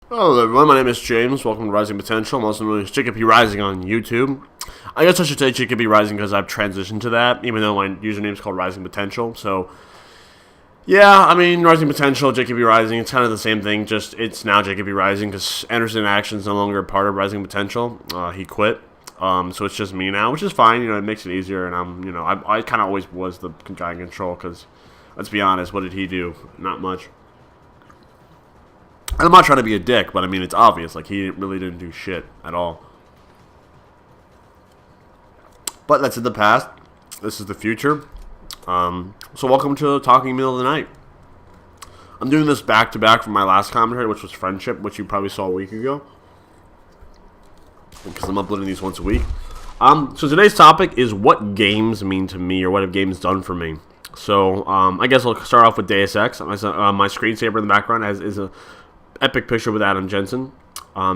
Hello everyone, my name is James. Welcome to Rising Potential. I'm also known as Jacob P. Rising on YouTube. I guess I should say Jacob P. Rising because I've transitioned to that, even though my username is called Rising Potential. So, yeah, I mean, Rising Potential, Jacob P. Rising, it's kind of the same thing, just it's now Jacob P. Rising because AndersonInAction is no longer a part of Rising Potential. He quit. So it's just me now, which is fine. It makes it easier, and I kind of always was the guy in control because, let's be honest, what did he do? Not much. And I'm not trying to be a dick, but I mean, it's obvious. Like, he really didn't do shit at all. But that's in the past. This is the future. So welcome to Talking Middle of the Night. I'm doing this back-to-back from my last commentary, which was Friendship, which you probably saw a week ago. Because I'm uploading these once a week. So today's topic is what games mean to me, or what have games done for me. So, I guess I'll start off with Deus Ex. My screensaver in the background is a epic picture with Adam Jensen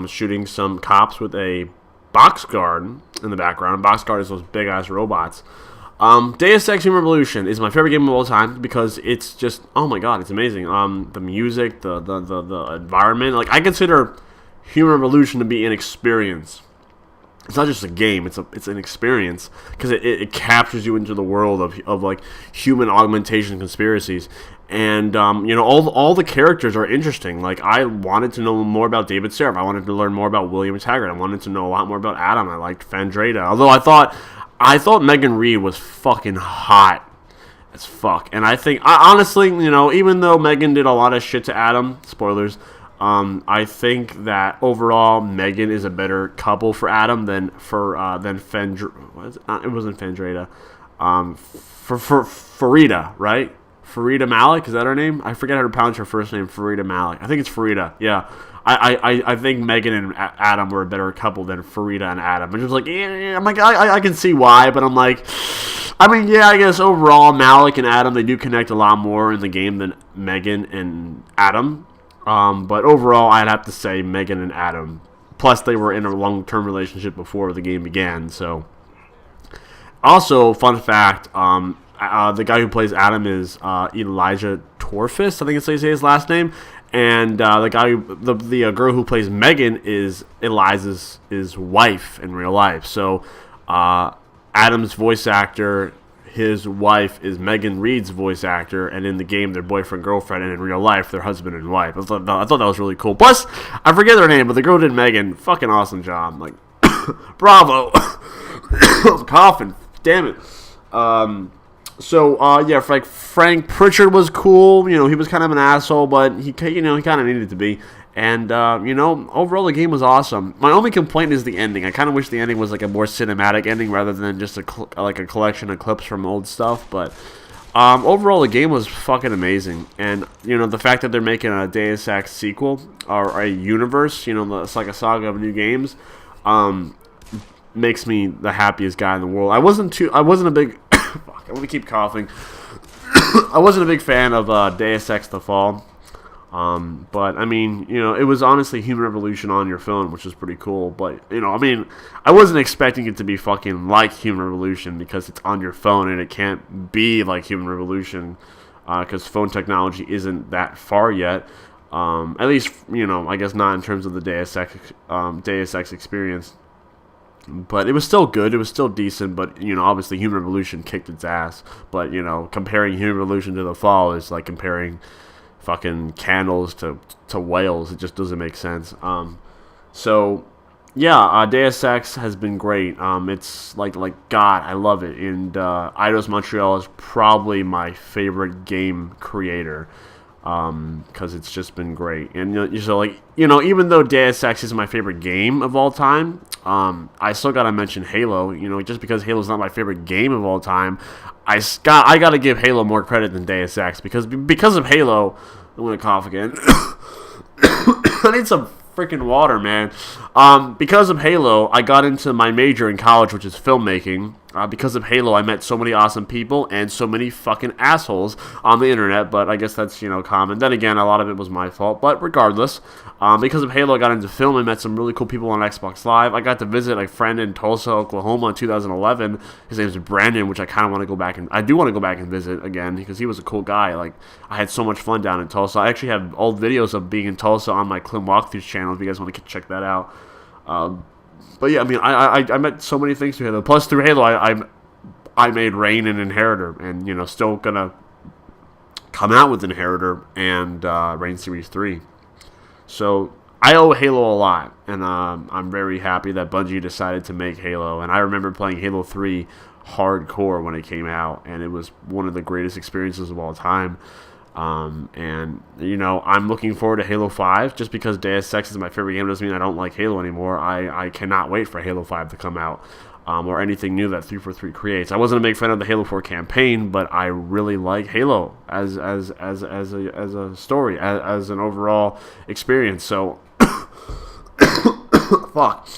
shooting some cops with a box guard in the background. Box guard is those big ass robots. Deus Ex Human Revolution is my favorite game of all time because it's just, oh my god, it's amazing. The music, the environment. Like, I consider Human Revolution to be an experience. It's not just a game; it's an experience because it captures you into the world of like human augmentation conspiracies, and all the characters are interesting. Like, I wanted to know more about David Seraph. I wanted to learn more about William Taggart. I wanted to know a lot more about Adam. I liked Faridah. Although I thought Megan Reed was fucking hot as fuck, and I think honestly, even though Megan did a lot of shit to Adam, spoilers. I think that overall Megan is a better couple for Adam than Faridah. It wasn't Faridah. For Faridah, right? Faridah Malik, is that her name? I forget how to pronounce her first name. Faridah Malik. I think it's Faridah. Yeah. I think Megan and Adam were a better couple than Faridah and Adam. And just like, yeah, I'm like, I can see why, but I'm like, I mean, yeah, I guess overall Malik and Adam, they do connect a lot more in the game than Megan and Adam. But overall, I'd have to say Megan and Adam. Plus, they were in a long-term relationship before the game began. So, also, fun fact: the guy who plays Adam is Elijah Torfus. I think it's how you say his last name. And the girl who plays Megan is Eliza's wife in real life. So, Adam's voice actor. His wife is Megan Reed's voice actor, and in the game, they're boyfriend-girlfriend, and in real life, they're husband and wife. I thought that was really cool. Plus, I forget their name, but the girl did Megan. Fucking awesome job. Like, bravo. Coughing. Damn it. Like, Frank Pritchard was cool. He was kind of an asshole, but he kind of needed to be. And, overall the game was awesome. My only complaint is the ending. I kind of wish the ending was like a more cinematic ending rather than just a collection of clips from old stuff. But overall the game was fucking amazing. And, the fact that they're making a Deus Ex sequel or a universe, it's like a saga of new games, makes me the happiest guy in the world. I wasn't a big... fuck, I'm going to keep coughing. I wasn't a big fan of Deus Ex The Fall. But I mean, it was honestly Human Revolution on your phone, which is pretty cool. But, I wasn't expecting it to be fucking like Human Revolution because it's on your phone and it can't be like Human Revolution, because phone technology isn't that far yet. At least, I guess not in terms of the Deus Ex experience. But it was still good. It was still decent. But, obviously Human Revolution kicked its ass. But, comparing Human Revolution to The Fall is like comparing fucking candles to whales. It just doesn't make sense. Deus Ex has been great. It's like God, I love it. And Eidos Montreal is probably my favorite game creator, because it's just been great. And even though Deus Ex is my favorite game of all time, I still gotta mention Halo. Just because Halo's not my favorite game of all time, I gotta give Halo more credit than Deus Ex because of Halo. I'm gonna cough again. I need some freaking water, man. Because of Halo, I got into my major in college, which is filmmaking. Because of Halo, I met so many awesome people and so many fucking assholes on the internet, but I guess that's, common. Then again, a lot of it was my fault, but regardless, because of Halo, I got into film and met some really cool people on Xbox Live. I got to visit a friend in Tulsa, Oklahoma in 2011. His name is Brandon, which I kind of want to go back and... I do want to go back and visit again because he was a cool guy. Like, I had so much fun down in Tulsa. I actually have old videos of being in Tulsa on my Clem Walkthroughs channel if you guys want to check that out. But yeah, I mean, I met so many things through Halo. Plus, through Halo, I made Reign an Inheritor, and still gonna come out with Inheritor and Reign Series 3. So I owe Halo a lot, and I'm very happy that Bungie decided to make Halo. And I remember playing Halo 3 hardcore when it came out, and it was one of the greatest experiences of all time. And I'm looking forward to Halo 5. Just because Deus Ex is my favorite game doesn't mean I don't like Halo anymore. I cannot wait for Halo 5 to come out, or anything new that 343 creates. I wasn't a big fan of the Halo 4 campaign, but I really like Halo as a story, as an overall experience. So, fuck,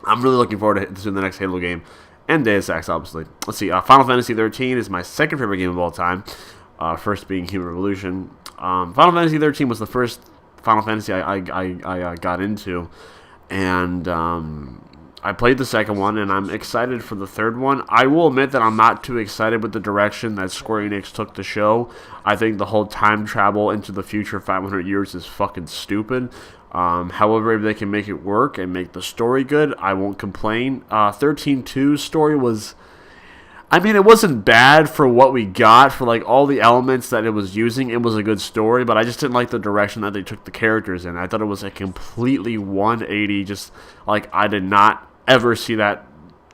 I'm really looking forward to the next Halo game, and Deus Ex, obviously. Let's see, Final Fantasy 13 is my second favorite game of all time. First being Human Revolution. Final Fantasy 13 was the first Final Fantasy I got into, and I played the second one, and I'm excited for the third one. I will admit that I'm not too excited with the direction that Square Enix took the show. I think the whole time travel into the future 500 years is fucking stupid. However, if they can make it work and make the story good, I won't complain. 13.2's story was... I mean, it wasn't bad for what we got, for like all the elements that it was using. It was a good story, but I just didn't like the direction that they took the characters in. I thought it was a completely 180, just like I did not ever see that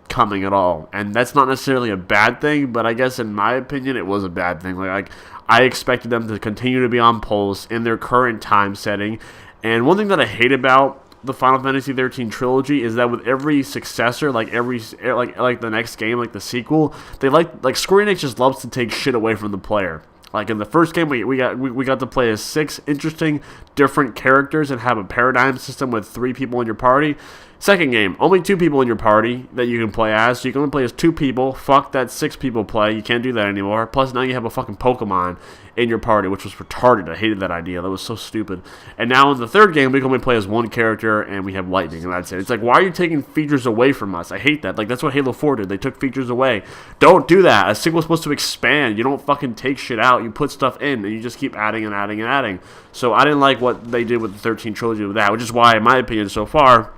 coming at all. And that's not necessarily a bad thing, but I guess in my opinion, it was a bad thing. Like I expected them to continue to be on pulse in their current time setting. And one thing that I hate about the Final Fantasy 13 trilogy is that with every successor, like the next game, like the sequel, they like Square Enix just loves to take shit away from the player. Like in the first game, we got to play as 6 interesting, different characters and have a paradigm system with 3 people in your party. Second game, only 2 people in your party that you can play as. So you can only play as 2 people. Fuck that 6 people play. You can't do that anymore. Plus now you have a fucking Pokemon in your party, which was retarded. I hated that idea. That was so stupid. And now in the third game, we can only play as 1 character, and we have lightning, and that's it. It's like, why are you taking features away from us? I hate that. Like, that's what Halo 4 did. They took features away. Don't do that. A sequel's supposed to expand. You don't fucking take shit out. You put stuff in, and you just keep adding and adding and adding. So I didn't like what they did with the 13 trilogy with that, which is why, in my opinion, so far,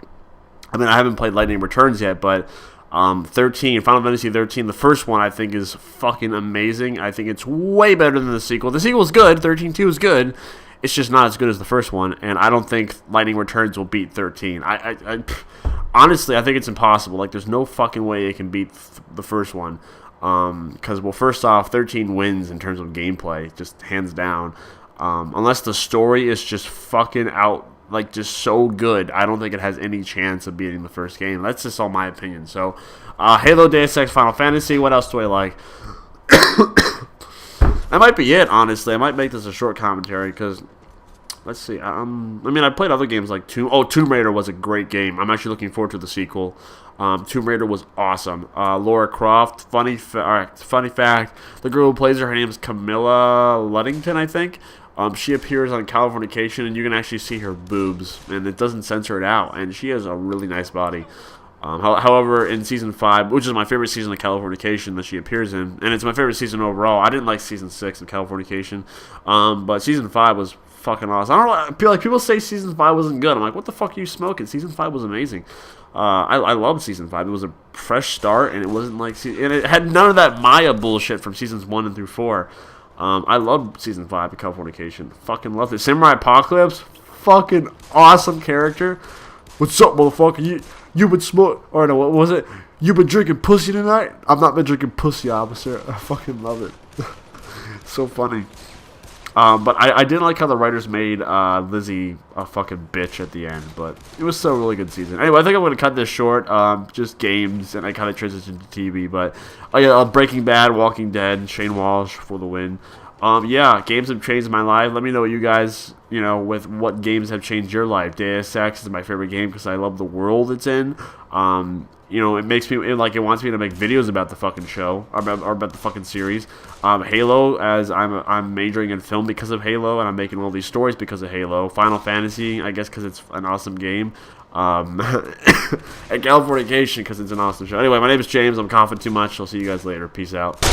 I mean, I haven't played Lightning Returns yet, but 13, Final Fantasy 13, the first one, I think is fucking amazing. I think it's way better than the sequel. The sequel is good. 13.2 is good. It's just not as good as the first one, and I don't think Lightning Returns will beat 13. Honestly, I think it's impossible. Like, there's no fucking way it can beat the first one. Because, well, first off, 13 wins in terms of gameplay, just hands down. Unless the story is just fucking out, like, just so good, I don't think it has any chance of beating the first game. That's just all my opinion. So, Halo, Deus Ex, Final Fantasy, what else do I like? That might be it, honestly. I might make this a short commentary, because, let's see, I mean, I played other games like Tomb Raider was a great game. I'm actually looking forward to the sequel. Tomb Raider was awesome. Lara Croft, funny fact, the girl who plays her name is Camilla Luddinton, I think. She appears on Californication, and you can actually see her boobs, and it doesn't censor it out, and she has a really nice body. However, in Season 5, which is my favorite season of Californication that she appears in, and it's my favorite season overall. I didn't like Season 6 of Californication, but Season 5 was fucking awesome. I don't know, I feel like people say Season 5 wasn't good. I'm like, what the fuck are you smoking? Season 5 was amazing. I loved Season 5. It was a fresh start, and it wasn't like... And it had none of that Maya bullshit from Seasons 1 and through 4. I loved Season 5 of Californication. Fucking loved it. Samurai Apocalypse, fucking awesome character. What's up, motherfucker? You been smoke... Or no, what was it? You been drinking pussy tonight? I've not been drinking pussy, officer. I fucking love it. So funny. But I didn't like how the writers made Lizzie a fucking bitch at the end. But it was still a really good season. Anyway, I think I'm going to cut this short. Just games, and I kind of transitioned to TV. But Breaking Bad, Walking Dead, Shane Walsh for the win. Yeah, games have changed my life. Let me know what you guys, with what games have changed your life. Deus Ex is my favorite game because I love the world it's in. It makes me, it wants me to make videos about the fucking show, or about the fucking series. Halo, as I'm majoring in film because of Halo, and I'm making all these stories because of Halo. Final Fantasy, I guess because it's an awesome game. And Californication because it's an awesome show. Anyway, my name is James. I'm coughing too much. I'll see you guys later. Peace out.